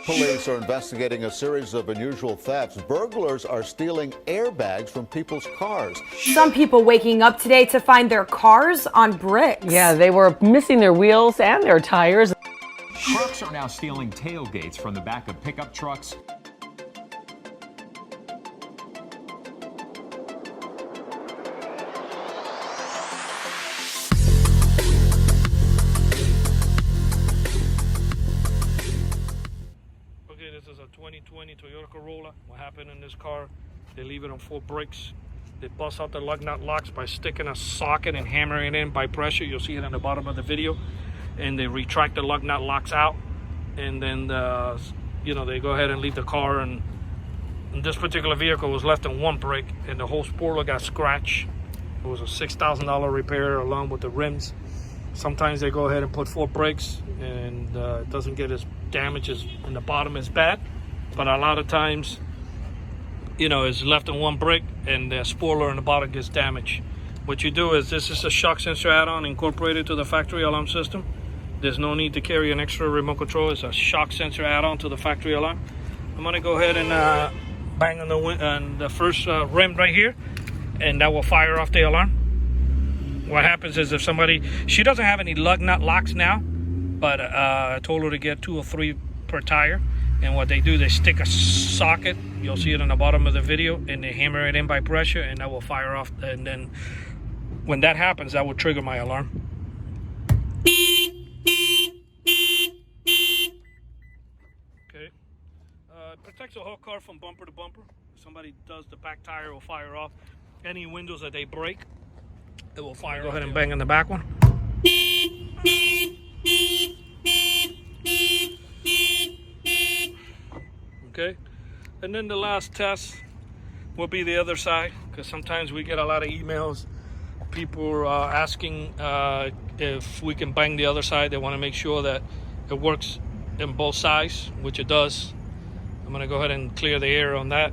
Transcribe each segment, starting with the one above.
Police are investigating a series of unusual thefts. Burglars are stealing airbags from people's cars. Some people waking up today to find their cars on bricks. Yeah, they were missing their wheels and their tires. Trucks are now stealing tailgates from the back of pickup trucks. Okay, this is a 2020 Toyota Corolla. What happened in this car, they leave it on 4 brakes. They bust out the lug nut locks by sticking a socket and hammering it in by pressure. You'll see it on the bottom of the video. And they retract the lug nut locks out. And then, they go ahead and leave the car. And this particular vehicle was left in 1 brake, and the whole spoiler got scratched. It was a $6,000 repair along with the rims. Sometimes they go ahead and put 4 brakes, and it doesn't get as damaged as in the bottom as bad. But a lot of times, it's left in 1 brake, and the spoiler in the bottom gets damaged. What you do is, this is a shock sensor add-on incorporated to the factory alarm system. There's no need to carry an extra remote control. It's a shock sensor add-on to the factory alarm. I'm gonna go ahead and bang on the first rim right here, and that will fire off the alarm. What happens is, if she doesn't have any lug nut locks now, but I told her to get 2 or 3 per tire. And what they do, they stick a socket, you'll see it on the bottom of the video, and they hammer it in by pressure, and that will fire off. And then when that happens, that will trigger my alarm. Okay. It protects the whole car from bumper to bumper. If somebody does, the back tire will fire off. Any windows that they break, it will fire. Go ahead and bang on the back one. Okay, and then the last test will be the other side, because sometimes we get a lot of emails. People are asking if we can bang the other side. They want to make sure that it works in both sides, which it does. I'm going to go ahead and clear the air on that.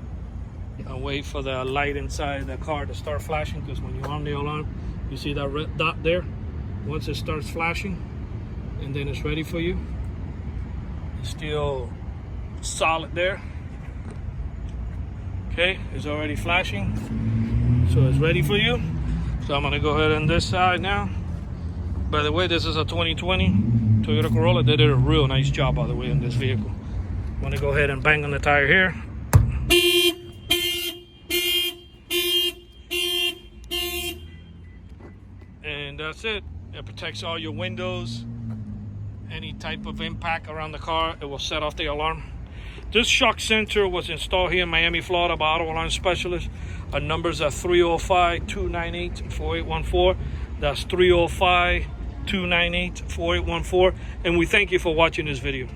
I'll wait for the light inside the car to start flashing, because when you're on the alarm, you see that red dot there. Once it starts flashing, and then it's ready for you, it's still solid there. Okay, it's already flashing, so it's ready for you. So I'm gonna go ahead on this side now. By the way, this is a 2020 Toyota Corolla. They did a real nice job, by the way, in this vehicle. I'm gonna go ahead and bang on the tire here. And that's it. It protects all your windows. Any type of impact around the car, it will set off the alarm. This shock sensor was installed here in Miami, Florida by Auto Alarm Specialist. Our numbers are 305-298-4814. That's 305-298-4814. And we thank you for watching this video.